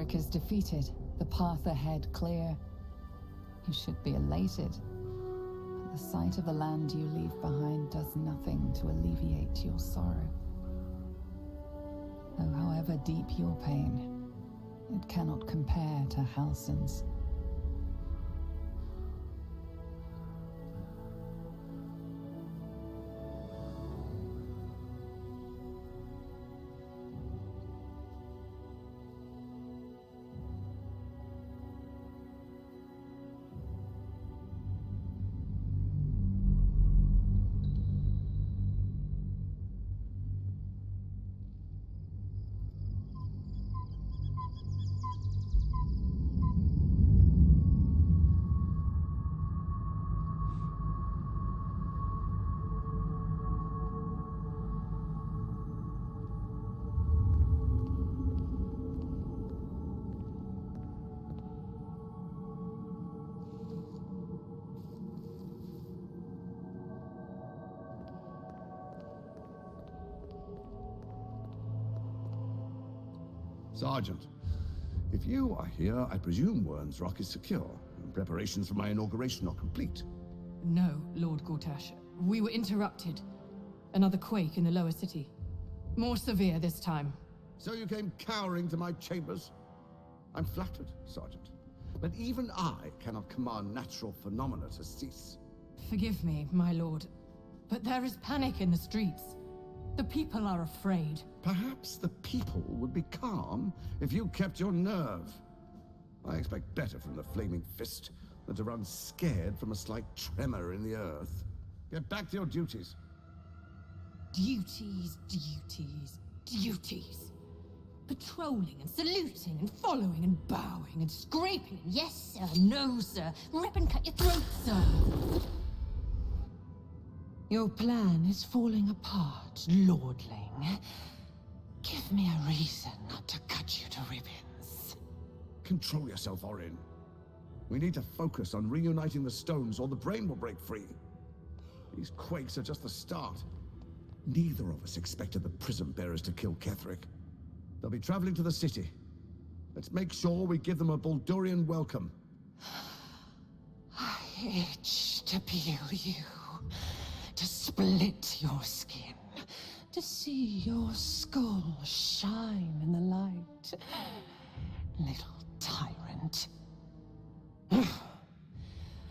Ketheric is defeated, the path ahead clear. You should be elated. But the sight of the land you leave behind does nothing to alleviate your sorrow. Though however deep your pain, it cannot compare to Halsin's. Sergeant, if you are here, I presume Wern's Rock is secure, and preparations for my inauguration are complete. No, Lord Gortash. We were interrupted. Another quake in the lower city. More severe this time. So you came cowering to my chambers? I'm flattered, Sergeant. But even I cannot command natural phenomena to cease. Forgive me, my lord, but there is panic in the streets. The people are afraid. Perhaps the people would be calm if you kept your nerve. I expect better from the Flaming Fist than to run scared from a slight tremor in the earth. Get back to your duties. Duties, duties, duties. Patrolling and saluting and following and bowing and scraping. Yes, sir. No, sir. Rip and cut your throat, sir. Your plan is falling apart, lordling. Give me a reason not to cut you to ribbons. Control yourself, Orin. We need to focus on reuniting the stones or the brain will break free. These quakes are just the start. Neither of us expected the Prism Bearers to kill Ketheric. They'll be traveling to the city. Let's make sure we give them a Baldurian welcome. I itch to peel you, to split your skin, to see your skull shine in the light. Little tyrant.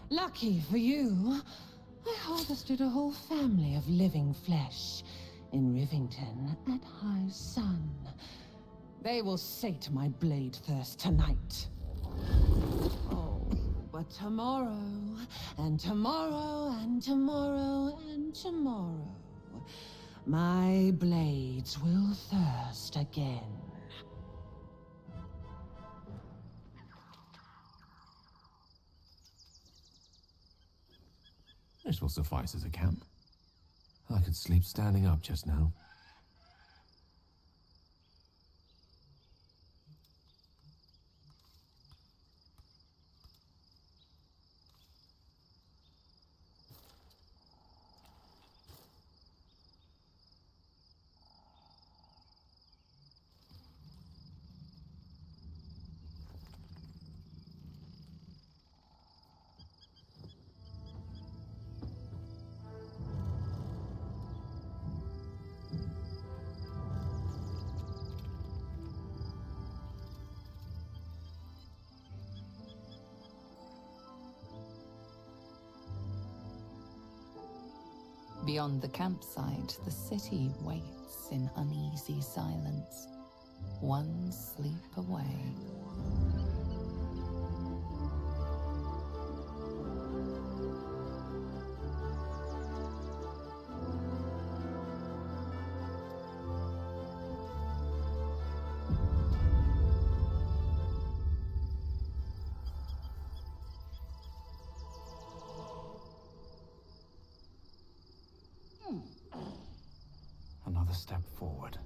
Lucky for you, I harvested a whole family of living flesh in Rivington at high sun. They will sate my blade thirst tonight. Oh, but tomorrow, and tomorrow, and tomorrow, and tomorrow, my blades will thirst again. This will suffice as a camp. I could sleep standing up just now. Beyond the campsite, the city waits in uneasy silence, one sleep away. Another step forward.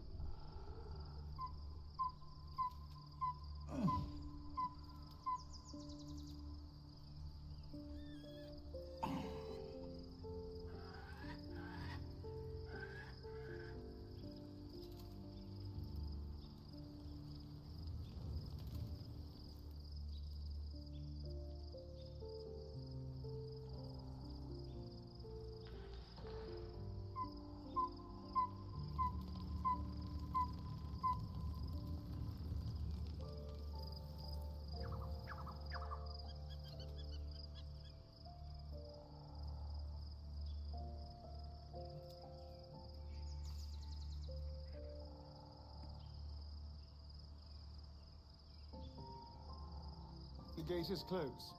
gate is closed.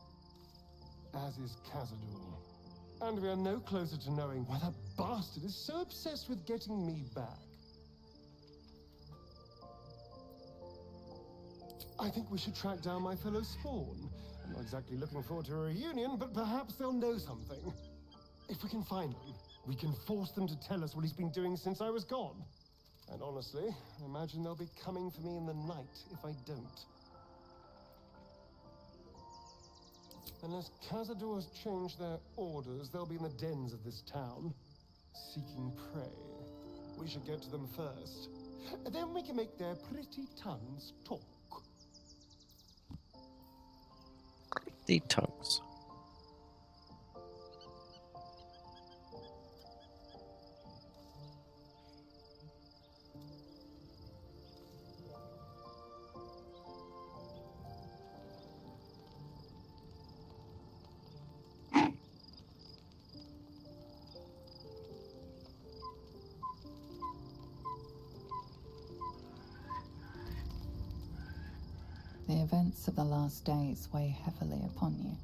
As is Cazador. And we are no closer to knowing why that bastard is so obsessed with getting me back. I think we should track down my fellow Spawn. I'm not exactly looking forward to a reunion, but perhaps they'll know something. If we can find them, we can force them to tell us what he's been doing since I was gone. And honestly, I imagine they'll be coming for me in the night if I don't. Unless Cazador has changed their orders, they'll be in the dens of this town, seeking prey. We should get to them first. And then we can make their pretty tongues talk. The tongues. The events of the last days weigh heavily upon you.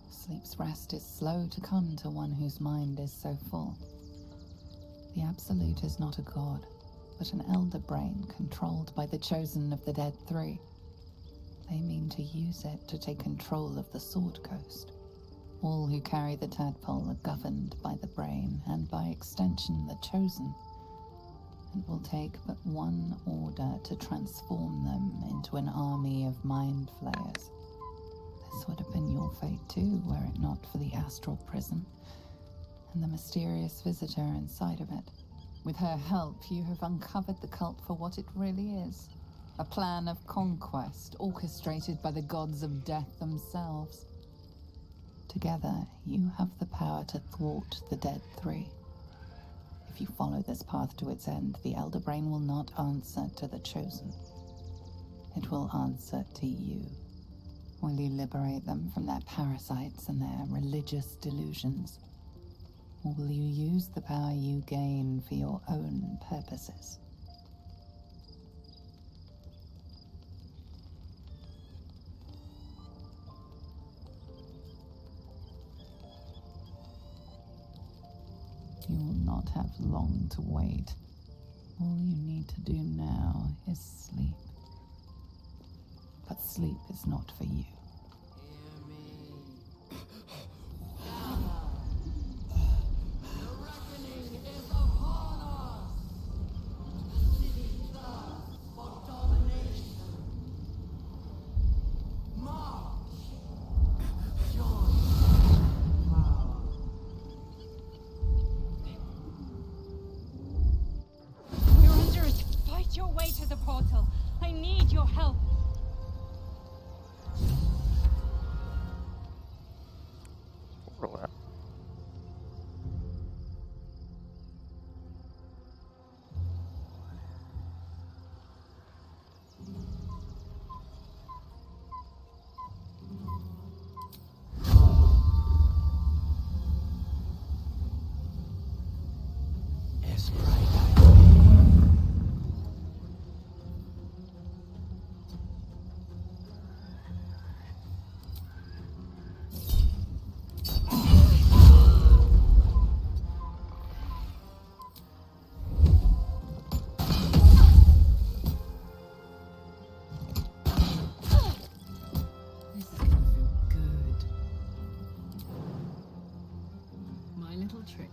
Sleep's rest is slow to come to one whose mind is so full. The Absolute is not a god, but an elder brain controlled by the chosen of the Dead Three. They mean to use it to take control of the Sword Coast. All who carry the tadpole are governed by the brain, and by extension the chosen. It will take but one order to transform them into an army of mind flayers. This would have been your fate too, were it not for the astral prison and the mysterious visitor inside of it. With her help, you have uncovered the cult for what it really is. A plan of conquest orchestrated by the gods of death themselves. Together, you have the power to thwart the Dead Three. If you follow this path to its end, the Elder Brain will not answer to the Chosen. It will answer to you. Will you liberate them from their parasites and their religious delusions? Or will you use the power you gain for your own purposes? You will not have long to wait. All you need to do now is sleep. But sleep is not for you. Your way to the portal. I need your help. Trick.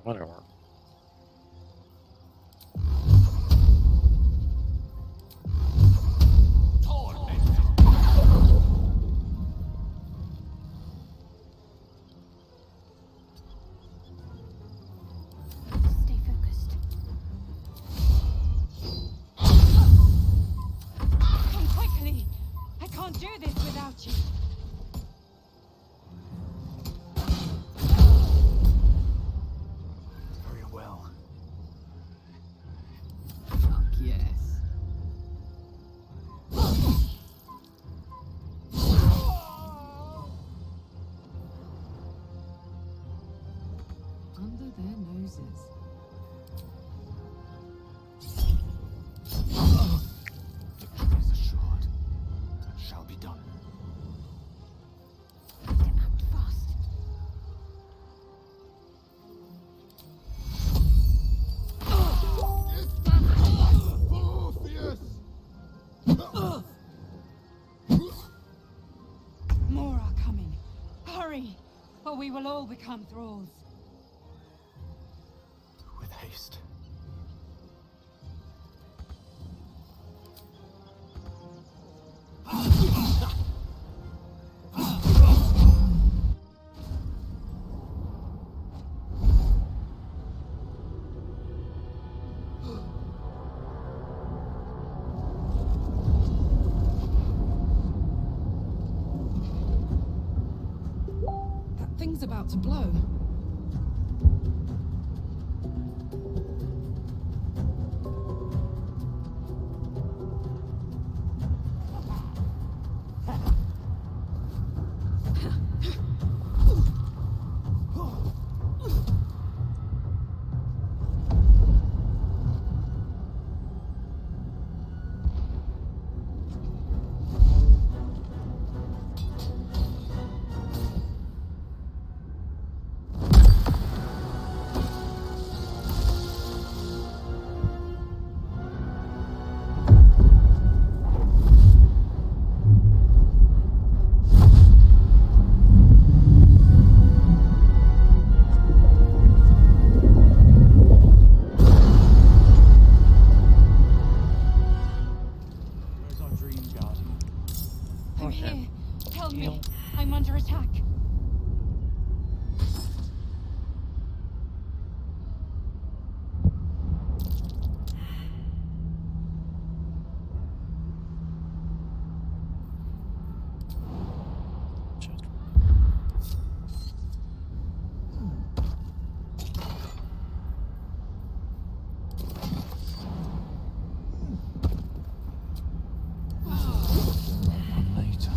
Whatever. under their noses. Victory is assured. It shall be done. Act fast. More are coming. Hurry, or we will all become thralls. With haste. That thing's about to blow. Where's our dream guardian? I'm here. Help me. I'm under attack. Later.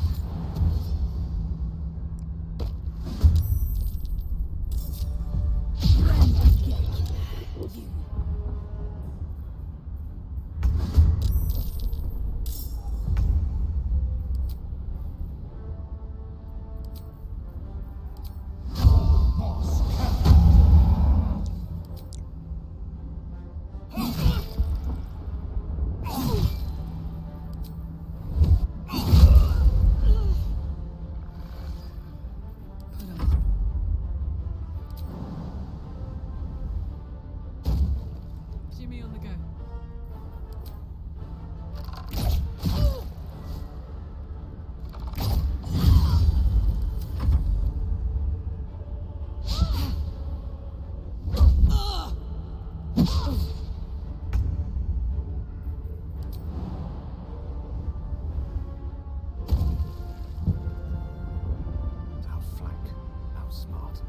Jimmy on the go. Outflank. Outsmart.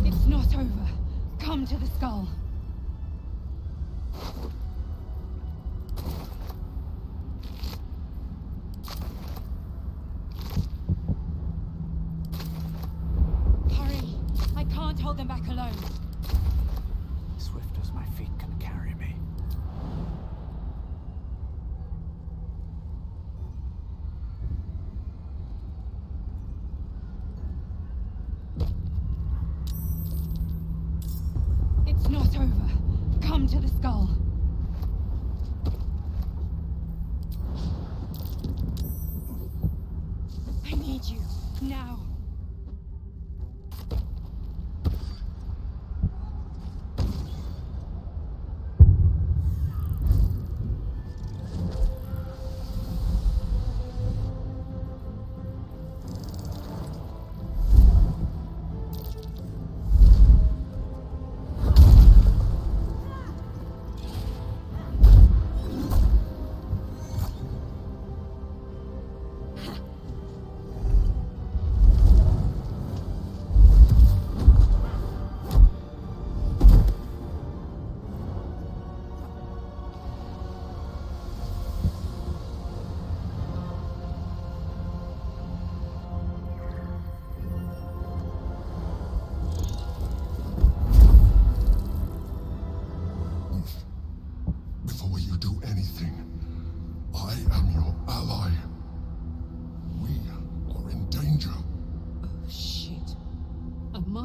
It's not over. Come to the skull. Hurry. I can't hold them back alone. Swift as my feet can carry me. It's not over. Come to the skull. I need you. Now.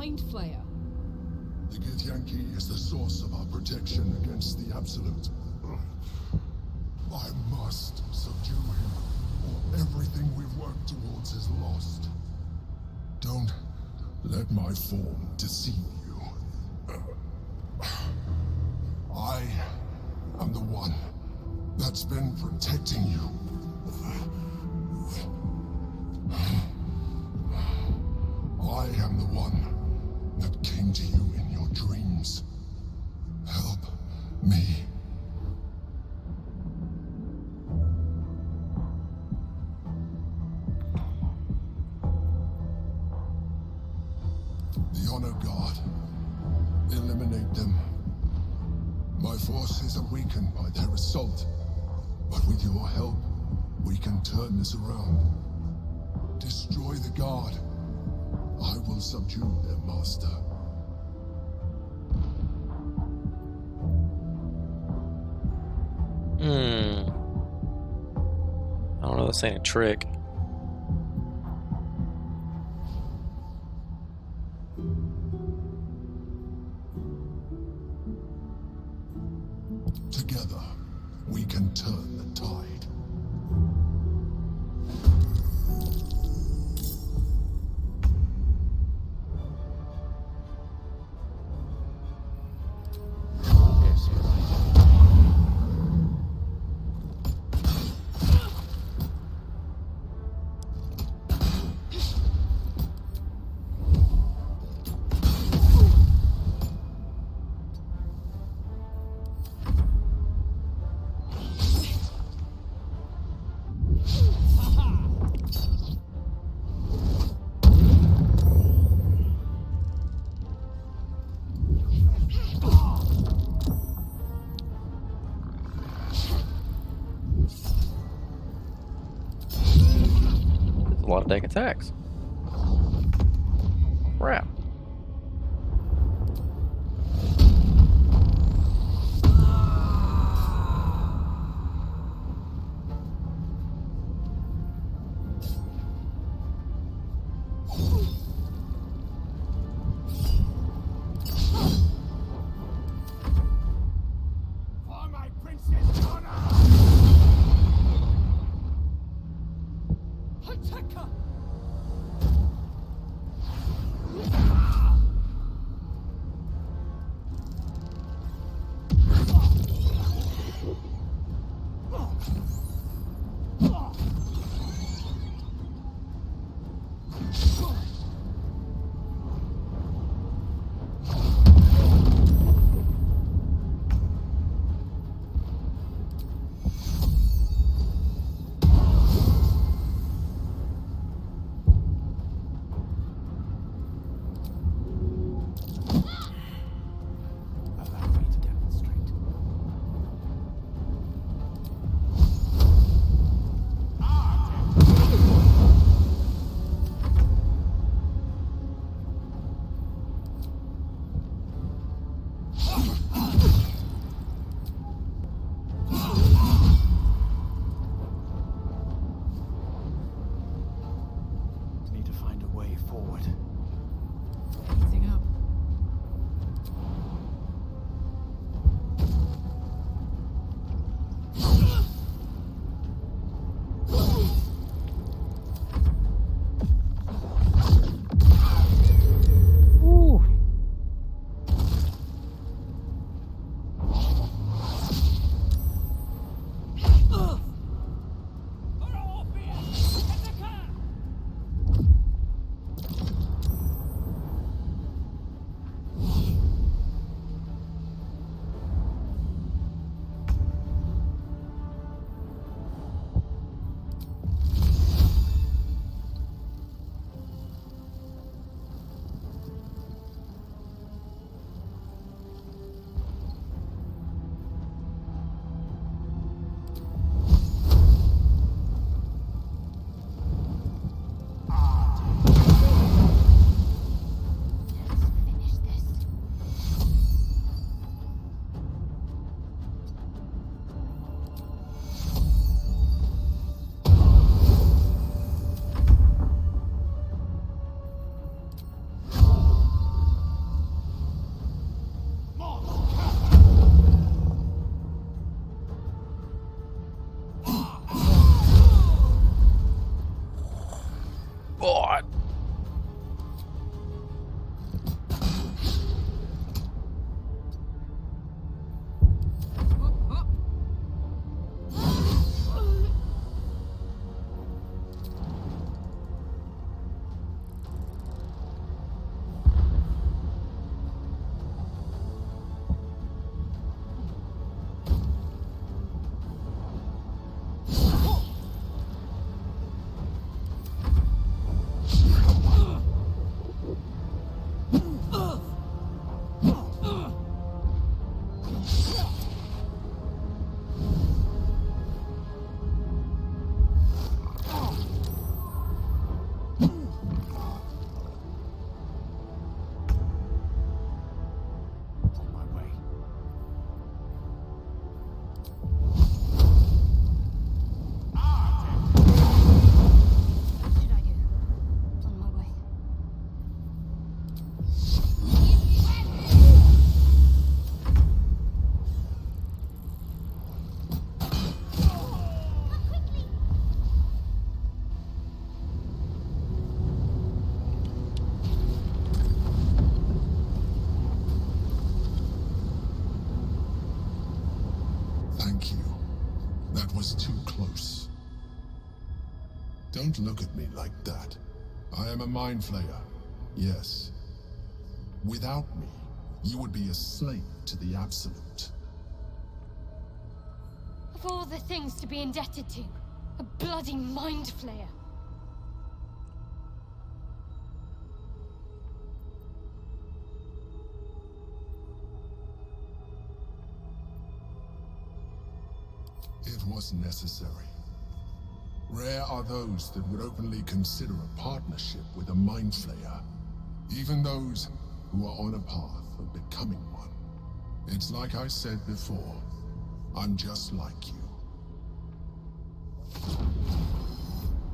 Mind Flayer? The Githyanki is the source of our protection against the Absolute. I must subdue him, or everything we've worked towards is lost. Don't let my form deceive you. I am the one that's been protecting you. I am the one that came to you in your dreams. Help me. The Honor Guard. Eliminate them. My forces are weakened by their assault, but with your help, we can turn this around. Destroy the Guard. I will subdue their master. I don't know, this ain't a trick. Together, we can turn the tide. A lot of deck attacks. Crap. For my princess honor! Hataka! Allow me to demonstrate. Need to find a way forward. Easing up. Woo. God. On my way. What should I do? On my way. Thank you. That was too close. Don't look at me like that. I am a mind flayer. Yes. Without me, you would be a slave to the Absolute. Of all the things to be indebted to, a bloody mind flayer. It was necessary. Rare are those that would openly consider a partnership with a mind flayer. Even those who are on a path of becoming one. It's like I said before, I'm just like you.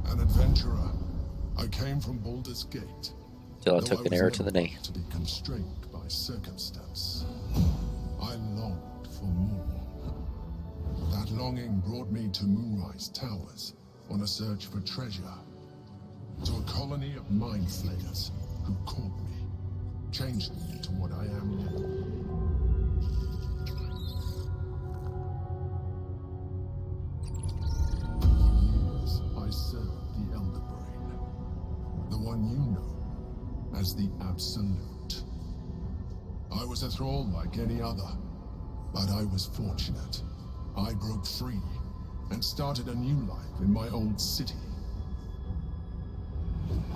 An adventurer. I came from Baldur's Gate. Till I though took an was arrow to never the knee. to be constrained by circumstance. I longed for more. That longing brought me to Moonrise Towers on a search for treasure. To a colony of mind flayers who caught me, changed me into what I am now. For years, I served the Elder Brain, the one you know as the Absolute. I was a thrall like any other, but I was fortunate. I broke free and started a new life in my old city.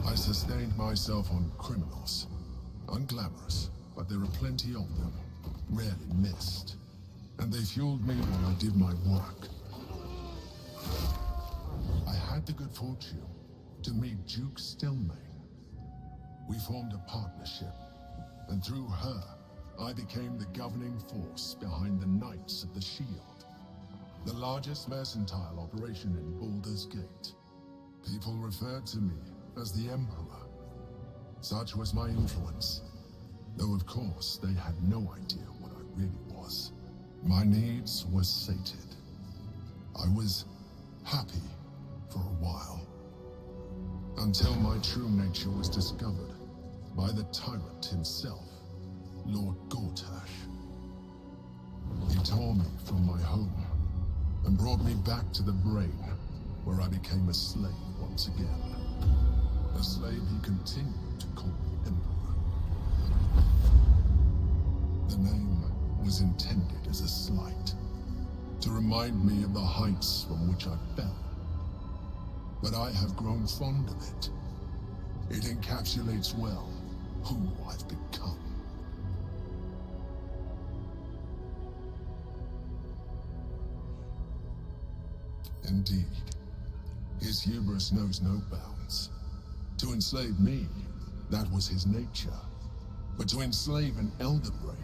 I sustained myself on criminals. Unglamorous, but there are plenty of them, rarely missed. And they fueled me while I did my work. I had the good fortune to meet Duke Stillmain. We formed a partnership, and through her, I became the governing force behind the Knights of the Shield, the largest mercantile operation in Baldur's Gate. People referred to me as the Emperor. Such was my influence, though of course they had no idea what I really was. My needs were sated. I was happy for a while, until my true nature was discovered by the tyrant himself, Lord Gortash. He tore me from my home and brought me back to the Brain, where I became a slave once again. A slave he continued to call me Emperor. The name was intended as a slight, to remind me of the heights from which I fell. But I have grown fond of it. It encapsulates well who I've become. Indeed, his hubris knows no bounds. To enslave me, that was his nature. But to enslave an Elder Brain,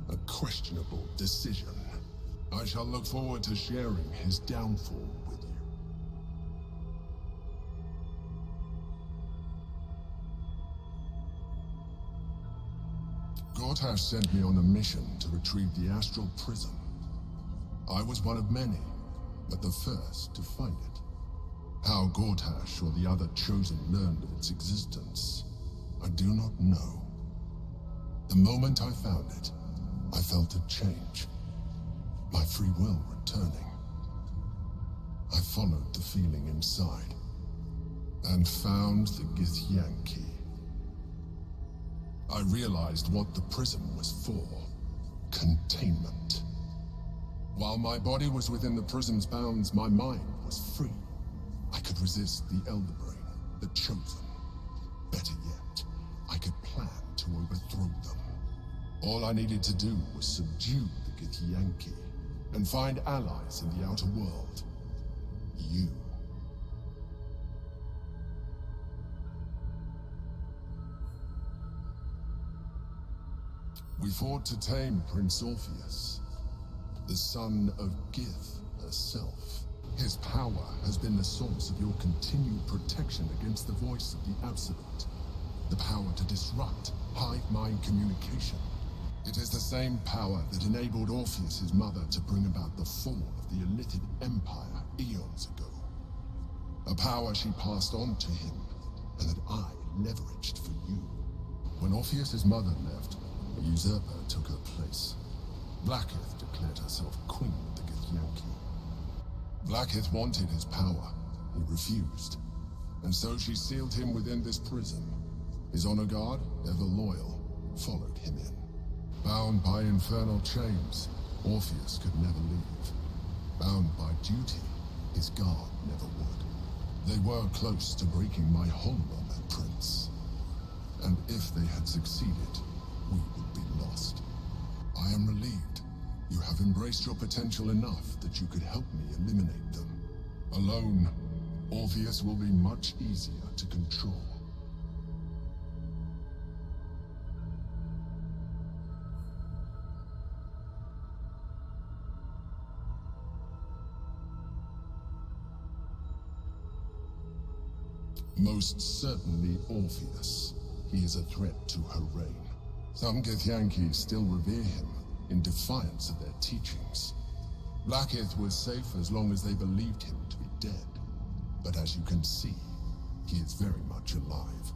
a questionable decision. I shall look forward to sharing his downfall with you. Gortash sent me on a mission to retrieve the Astral Prism. I was one of many, but the first to find it. How Gortash or the other Chosen learned of its existence, I do not know. The moment I found it, I felt a change. My free will returning. I followed the feeling inside, and found the Githyanki. I realized what the prism was for. Containment. While my body was within the prism's bounds, my mind was free. I could resist the Elder Brain, the Chosen. Better yet, I could plan to overthrow them. All I needed to do was subdue the Githyanki, and find allies in the outer world. You. We fought to tame Prince Orpheus, the son of Gith herself. His power has been the source of your continued protection against the voice of the Absolute. The power to disrupt hive mind communication. It is the same power that enabled Orpheus's mother to bring about the fall of the Illithid Empire eons ago. A power she passed on to him, and that I leveraged for you. When Orpheus's mother left, a usurper took her place. Blackith declared herself queen of the Githyanki. Blackith wanted his power. He refused. And so she sealed him within this prison. His honor guard, ever loyal, followed him in. Bound by infernal chains, Orpheus could never leave. Bound by duty, his guard never would. They were close to breaking my hold on that prince. And if they had succeeded, we would be lost. I am relieved. You have embraced your potential enough that you could help me eliminate them. Alone, Orpheus will be much easier to control. Most certainly Orpheus. He is a threat to her reign. Some Githyanki still revere him, in defiance of their teachings. Blackith was safe as long as they believed him to be dead. But as you can see, he is very much alive.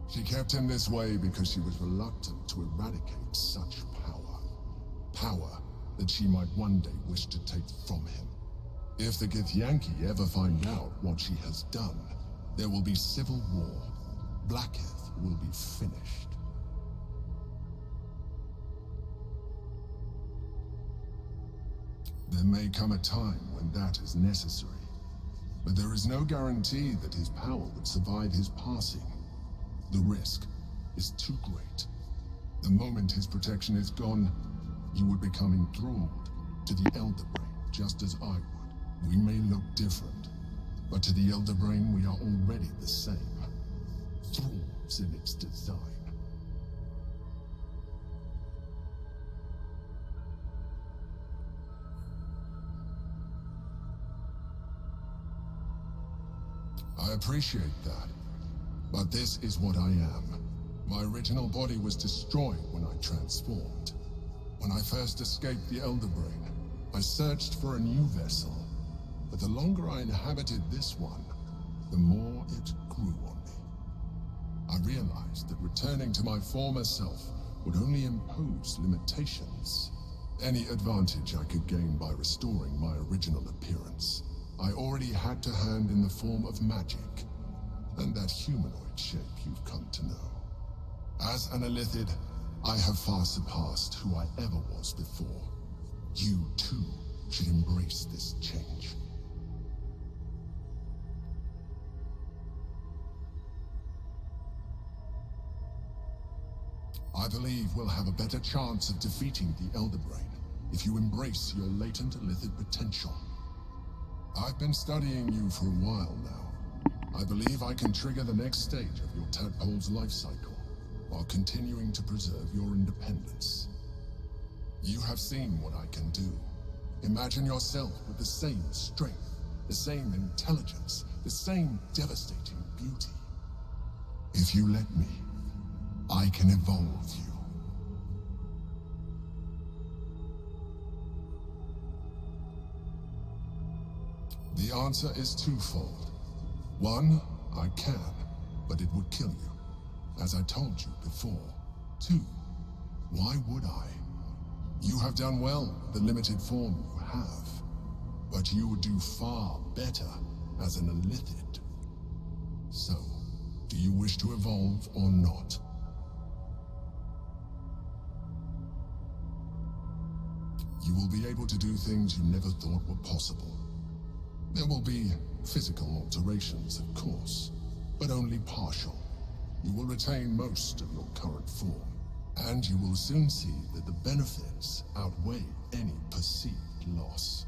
She kept him this way because she was reluctant to eradicate such power. Power that she might one day wish to take from him. If the Githyanki ever find out what she has done, there will be civil war. Blackith will be finished. There may come a time when that is necessary, but there is no guarantee that his power would survive his passing. The risk is too great. The moment his protection is gone, you would become enthralled to the Elder Brain, just as I would. We may look different, but to the Elder Brain we are already the same. Thralls in its design. I appreciate that, but this is what I am. My original body was destroyed when I transformed. When I first escaped the Elder Brain, I searched for a new vessel, but the longer I inhabited this one, the more it grew on me. I realized that returning to my former self would only impose limitations. Any advantage I could gain by restoring my original appearance, I already had to hand in the form of magic, and that humanoid shape you've come to know. As an Illithid, I have far surpassed who I ever was before. You, too, should embrace this change. I believe we'll have a better chance of defeating the Elder Brain if you embrace your latent Illithid potential. I've been studying you for a while now. I believe I can trigger the next stage of your tadpole's life cycle, while continuing to preserve your independence. You have seen what I can do. Imagine yourself with the same strength, the same intelligence, the same devastating beauty. If you let me, I can evolve you. The answer is twofold. One, I can, but it would kill you, as I told you before. Two, why would I? You have done well, the limited form you have, but you would do far better as an illithid. So, do you wish to evolve or not? You will be able to do things you never thought were possible. There will be physical alterations, of course, but only partial. You will retain most of your current form, and you will soon see that the benefits outweigh any perceived loss.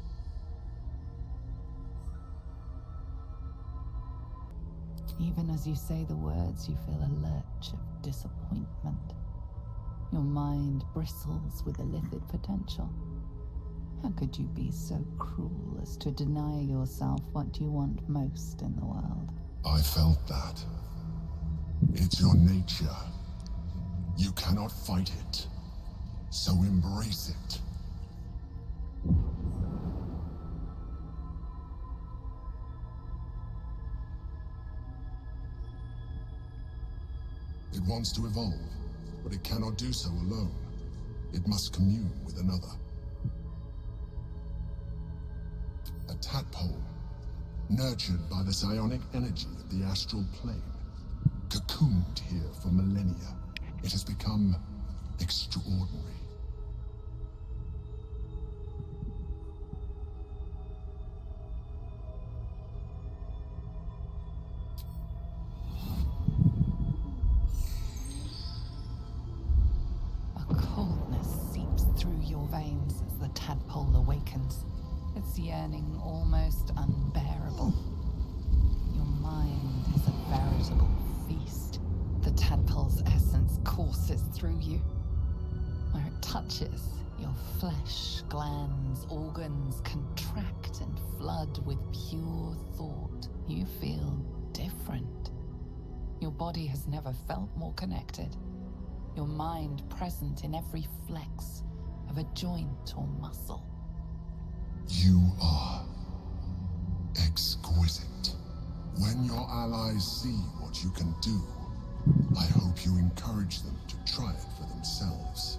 Even as you say the words, you feel a lurch of disappointment. Your mind bristles with illithid potential. How could you be so cruel as to deny yourself what you want most in the world? I felt that. It's your nature. You cannot fight it, so embrace it. It wants to evolve, but it cannot do so alone. It must commune with another. A tadpole, nurtured by the psionic energy of the astral plane, cocooned here for millennia. It has become extraordinary. A coldness seeps through your veins as the tadpole awakens, its yearning almost unbearable. Your mind is a veritable feast. The tadpole's essence courses through you. Where it touches, your flesh, glands, organs contract and flood with pure thought. You feel different. Your body has never felt more connected. Your mind present in every flex of a joint or muscle. You are exquisite. When your allies see what you can do, I hope you encourage them to try it for themselves.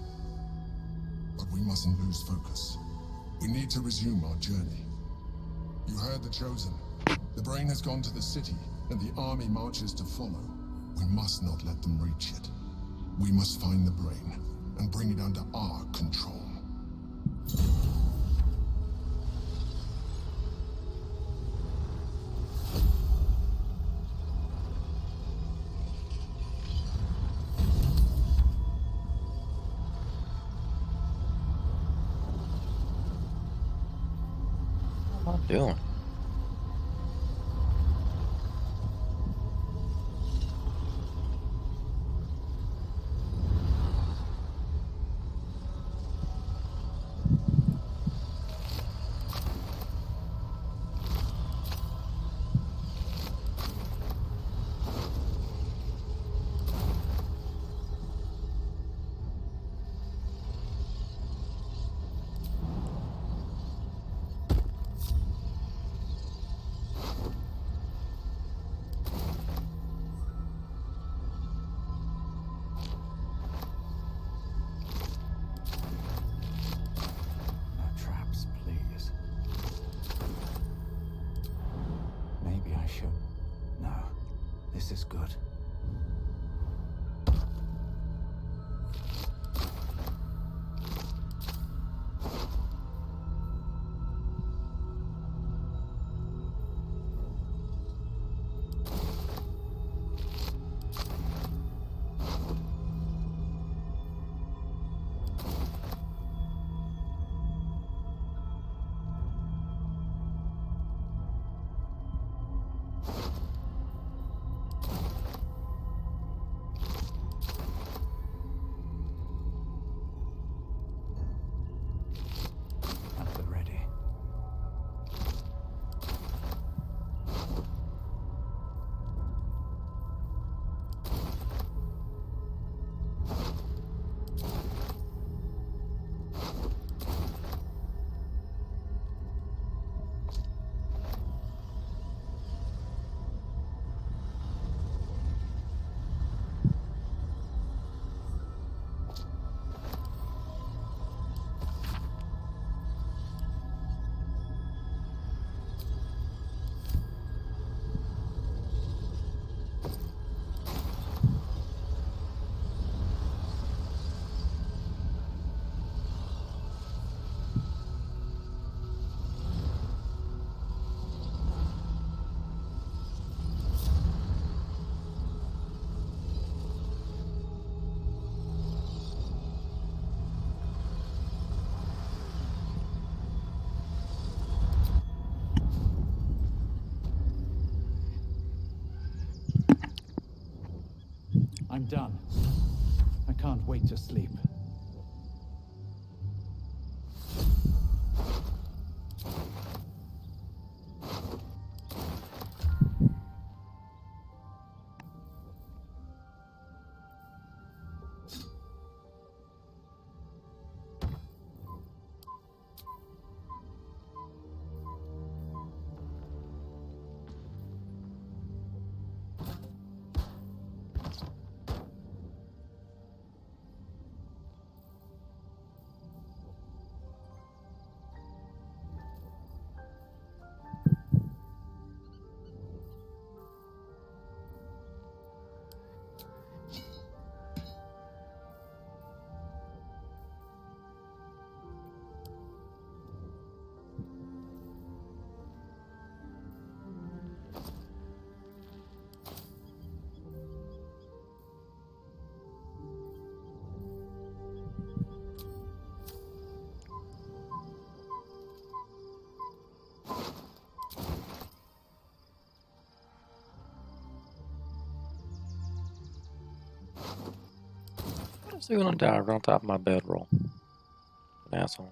But we mustn't lose focus. We need to resume our journey. You heard the Chosen. The brain has gone to the city, and the army marches to follow. We must not let them reach it. We must find the brain, and bring it under our control. What am I doing? No traps, please. Maybe I should. No, this is good. I'm done. I can't wait to sleep. What's he gonna dive right on top of my bedroll? An asshole.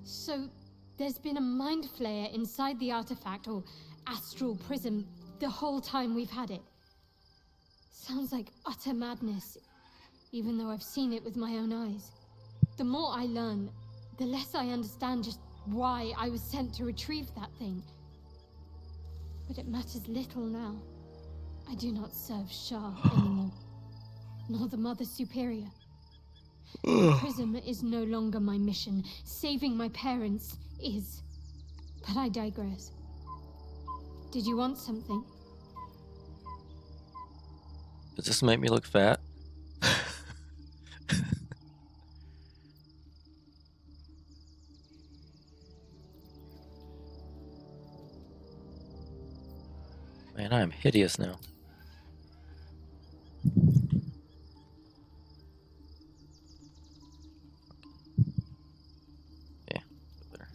So, there's been a mind flayer inside the artifact, or astral prism, the whole time we've had it. Sounds like utter madness, even though I've seen it with my own eyes. The more I learn, the less I understand just why I was sent to retrieve that thing. But it matters little now. I do not serve Shah anymore, nor the Mother Superior. The prism is no longer my mission. Saving my parents is. But I digress. Did you want something? Does this make me look fat? Man, I am hideous now. Yeah, there.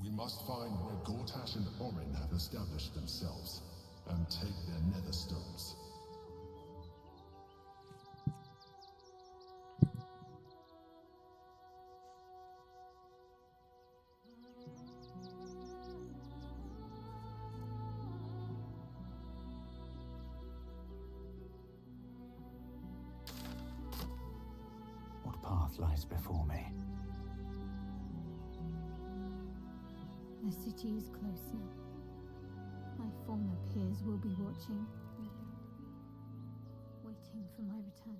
We must find where Gortash and Orin have established themselves, and take their nether stones. What path lies before me? The city is close now. My former peers will be watching, no doubt. Waiting for my return.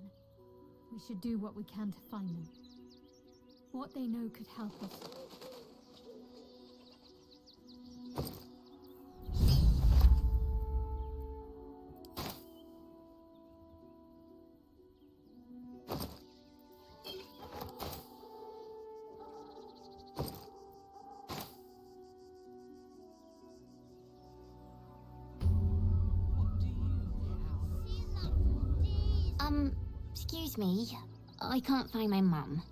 We should do what we can to find them. What they know could help us. Excuse me. I can't find my mum.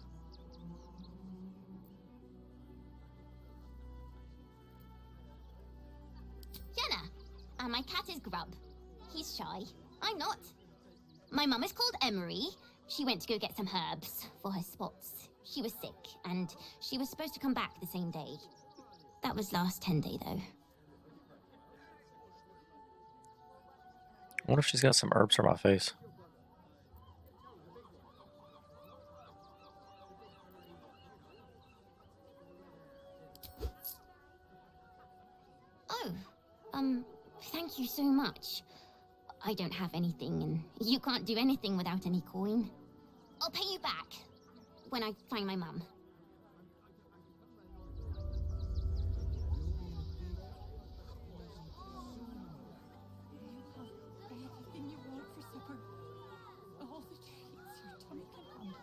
Jenna! And my cat is Grub. He's shy. I'm not. My mum is called Emery. She went to go get some herbs for her spots. She was sick, and she was supposed to come back the same day. That was last 10-day, though. I wonder if she's got some herbs for my face. Thank you so much. I don't have anything, and you can't do anything without any coin. I'll pay you back when I find my mum. Everything you want for supper. All the treats your tummy can handle.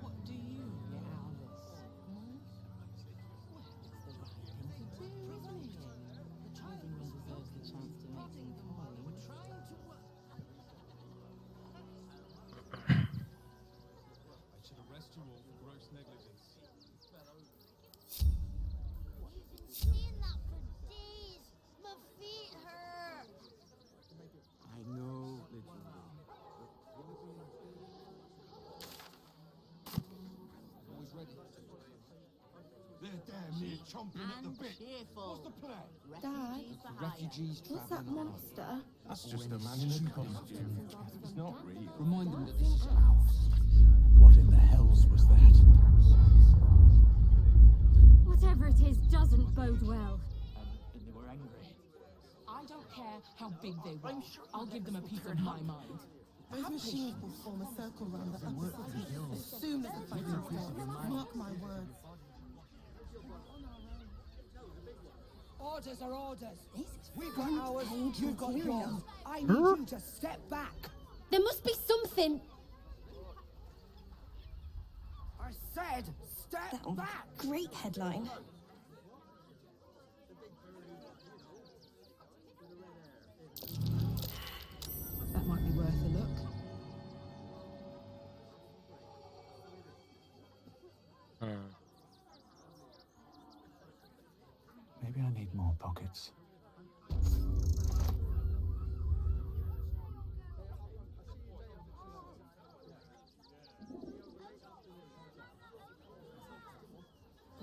What do you get out of this? Well, it's the right thing to do, isn't it? Everyone deserves the chance to make some coin. I should arrest you all for gross negligence. You've been saying that for days. My feet hurt. I know, little. Always ready. They're damn near chomping at the bit. What's the plan? Dad, Refugees what's that monster? That's just a man in a costume. It's not real. Remind them that this is ours. What in the hells was that? Whatever it is doesn't bode well. And they were angry. I don't care how big they were. I'll give them a piece of my mind. Those machines will form a circle round the upper city as soon as the fighting starts. Mark my words. Orders are orders. We've got front ours, page you've got material. yours. I need you to step back. There must be something. I said, step back. Great headline. That might be worth a look. Maybe I need more pockets.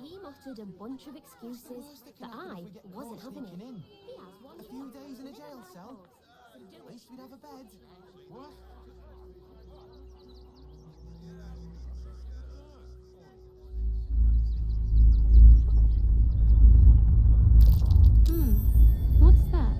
He muttered a bunch of excuses, but I wasn't having it. He has one. A few days in a jail cell. At least we'd have a bed. What? What's that?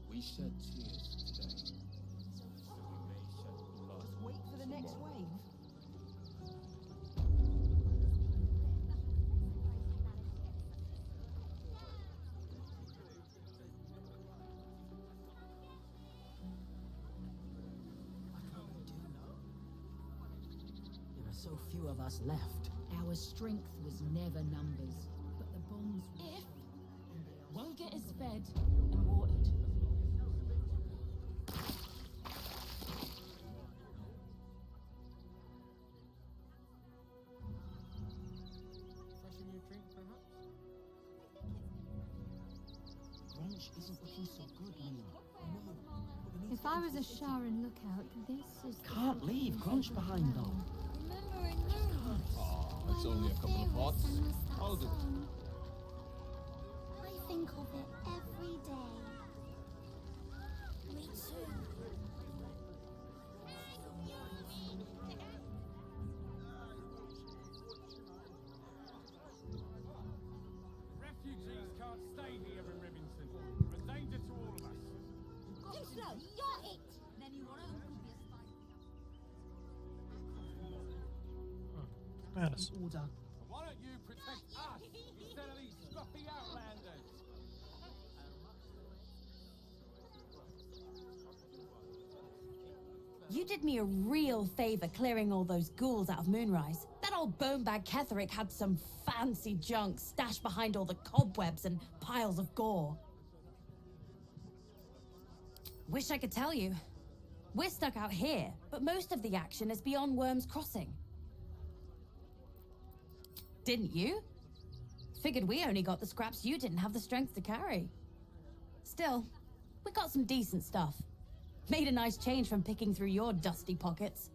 We shed tears today. So we may shed blood. Wait for the next wave. There are so few of us left. Our strength was never numbers, but the bonds. If we'll get us fed and watered. Fresh new drink, perhaps? Grunch isn't looking so good, Lena. If I was a Sharon lookout, this is. Can't leave Grunch behind, though. Remember in Moon? Oh, it's only a couple of pots. I'll do it. I think of it every day. Me too. Refugees can't stay here in Rivington. A danger to all of us. Too slow. You're it. Then you one of them could be a spy. Nice. Order. Why don't you protect us instead of these scruffy outlanders? You did me a real favor clearing all those ghouls out of Moonrise. That old bonebag Ketherick had some fancy junk stashed behind all the cobwebs and piles of gore. Wish I could tell you. We're stuck out here, but most of the action is beyond Worm's Crossing. Didn't you? Figured we only got the scraps you didn't have the strength to carry. Still, we got some decent stuff. Made a nice change from picking through your dusty pockets.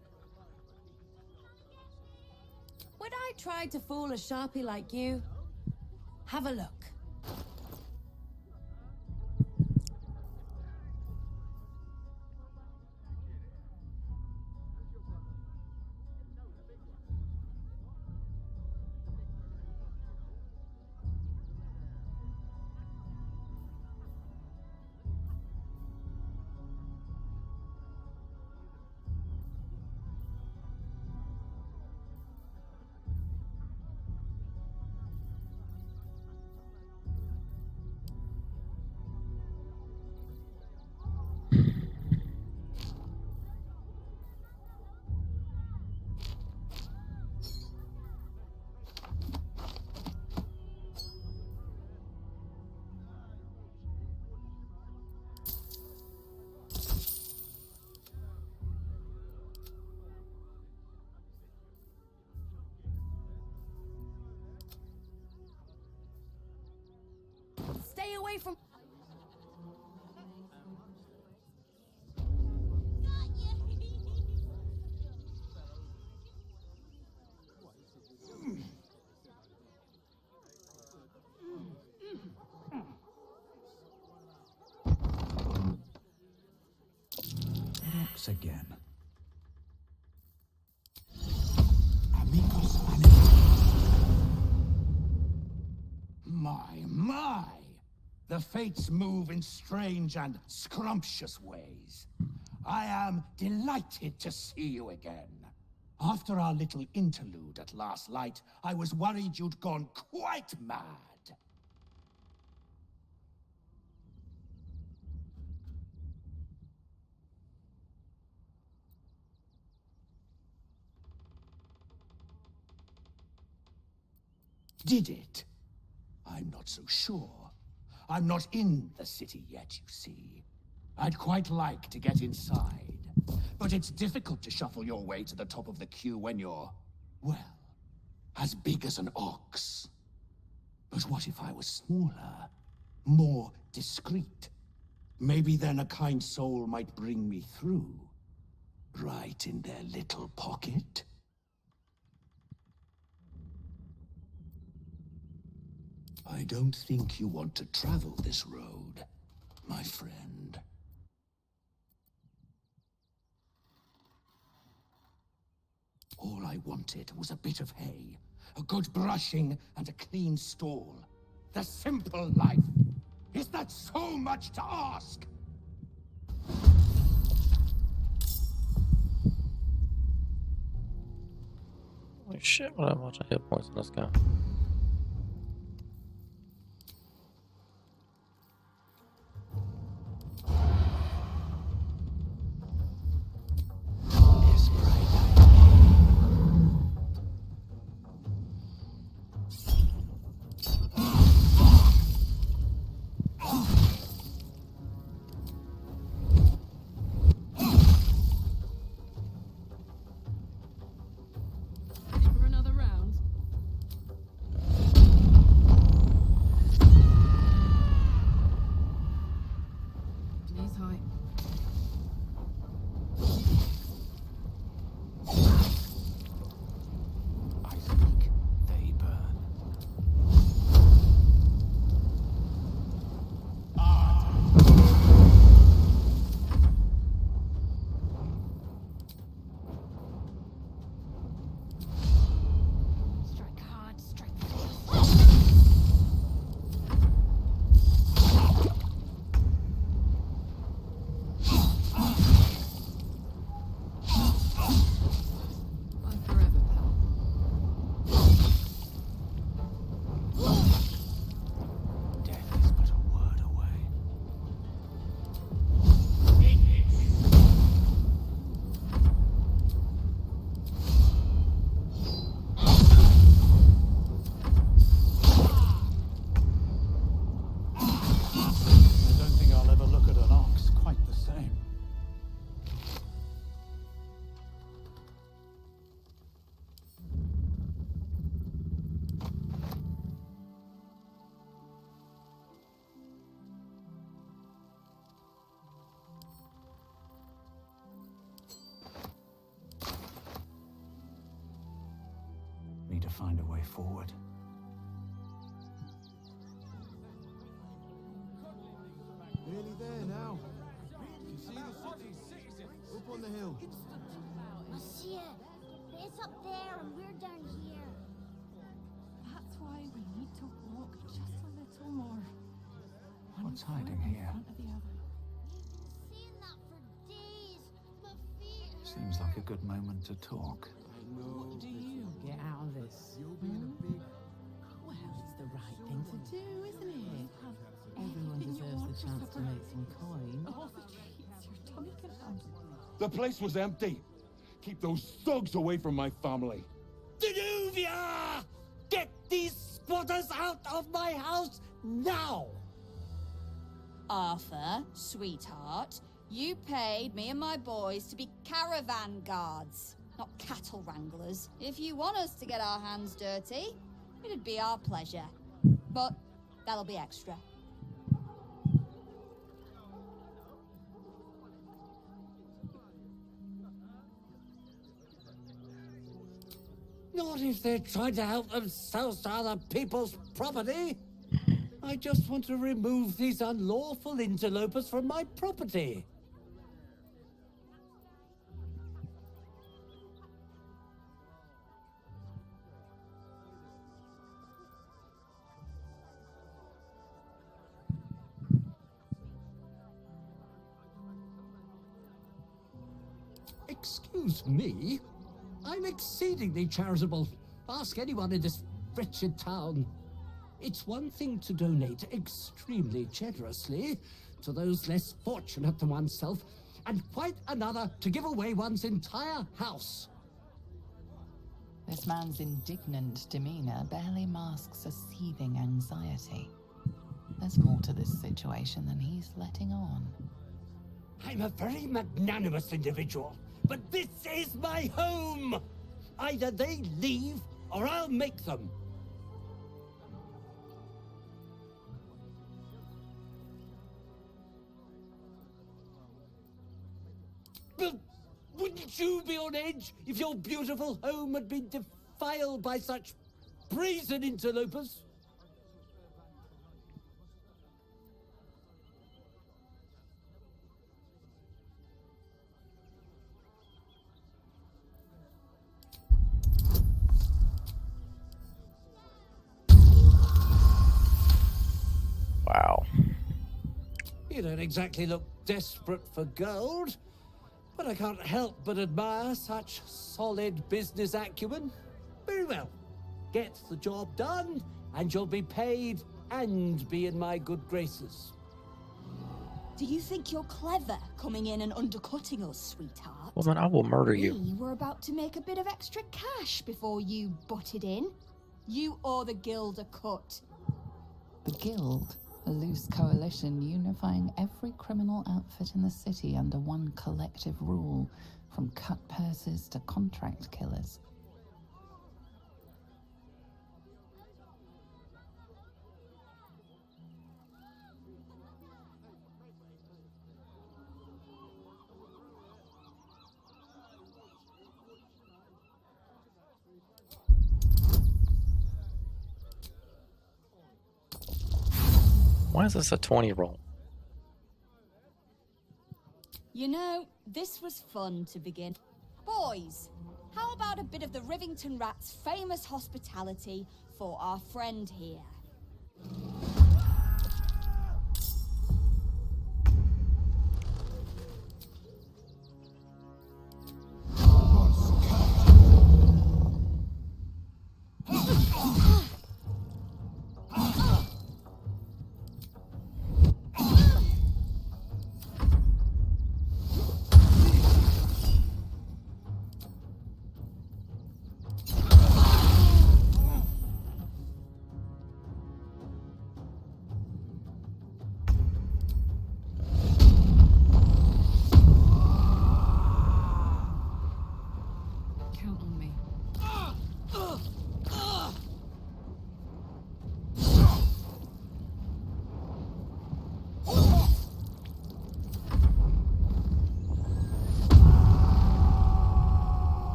Would I try to fool a sharpie like you? Have a look. Stay away from... Rocks again. My! The fates move in strange and scrumptious ways. I am delighted to see you again. After our little interlude at last light, I was worried you'd gone quite mad. Did it? I'm not so sure. I'm not in the city yet, you see. I'd quite like to get inside, but it's difficult to shuffle your way to the top of the queue when you're, well, as big as an ox. But what if I was smaller, more discreet? Maybe then a kind soul might bring me through, right in their little pocket. I don't think you want to travel this road, my friend. All I wanted was a bit of hay, a good brushing, and a clean stall. The simple life. Is that so much to ask? Oh shit, what am I hit points in this guy? find a way forward. Nearly there now. You see the city? Up on the hill. I see it. It's up there and we're down here. That's why we need to walk just a little more. What's hiding here? Seeing that for days. My feet hurt. Seems like a good moment to talk. What do you get out of this? Well, it's the right thing to do, isn't it? Everyone deserves the chance to make some coin. All the treats your tummy can handle. The place was empty. Keep those thugs away from my family. Danuvia! Get these squatters out of my house now! Arthur, sweetheart, you paid me and my boys to be caravan guards, not cattle wranglers. If you want us to get our hands dirty, it'd be our pleasure. But that'll be extra. Not if they're trying to help themselves to other people's property. I just want to remove these unlawful interlopers from my property. Excuse me? I'm exceedingly charitable. Ask anyone in this wretched town. It's one thing to donate extremely generously to those less fortunate than oneself, and quite another to give away one's entire house. This man's indignant demeanor barely masks a seething anxiety. There's more to this situation than he's letting on. I'm a very magnanimous individual, but this is my home! Either they leave, or I'll make them. But wouldn't you be on edge if your beautiful home had been defiled by such brazen interlopers? Wow. You don't exactly look desperate for gold, but I can't help but admire such solid business acumen. Very well. Get the job done, and you'll be paid and be in my good graces. Do you think you're clever coming in and undercutting us, sweetheart? Woman, I will murder you. We were about to make a bit of extra cash before you butted in. You owe the guild a cut. The Guild, a loose coalition unifying every criminal outfit in the city under one collective rule, from cut purses to contract killers. Why is this a 20 roll? You know, this was fun to begin. Boys, how about a bit of the Rivington Rat's famous hospitality for our friend here?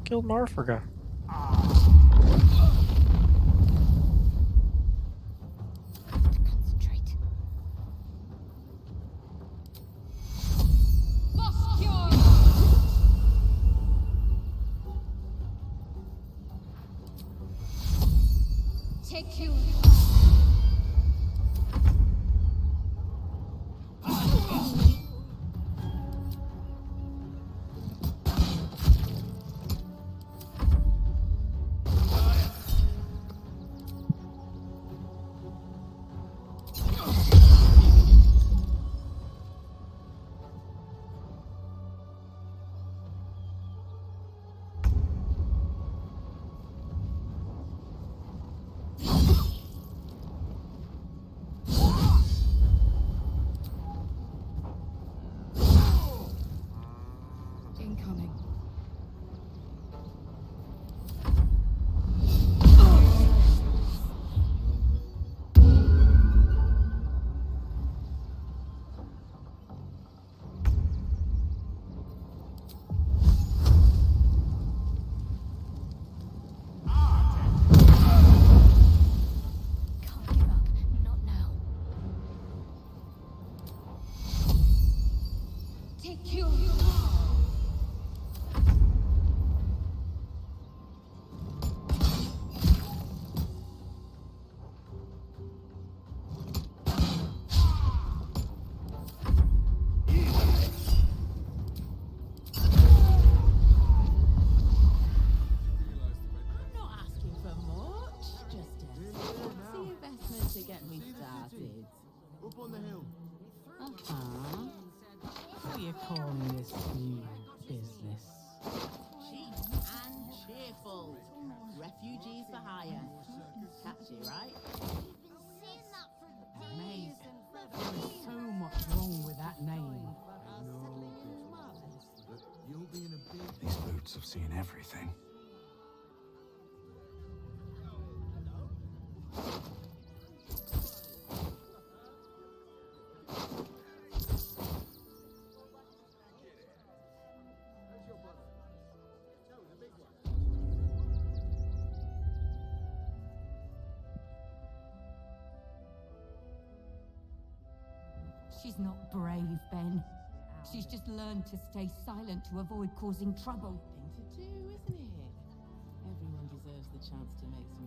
Killed Marfrega. Concentrate. Take you. Incoming. Can't give up. Not now. Take you. I'm not asking for much, just a sexy investment to get me started. Up on the hill. What are you calling this new business? Cheap and cheerful. Refugees for hire. Catchy, right? Amazing. There is so much wrong with that name. But you'll be in a big... These boots have seen everything. She's not brave, Ben. She's just learned to stay silent to avoid causing trouble. Thing to do, isn't it? Everyone deserves the chance to make some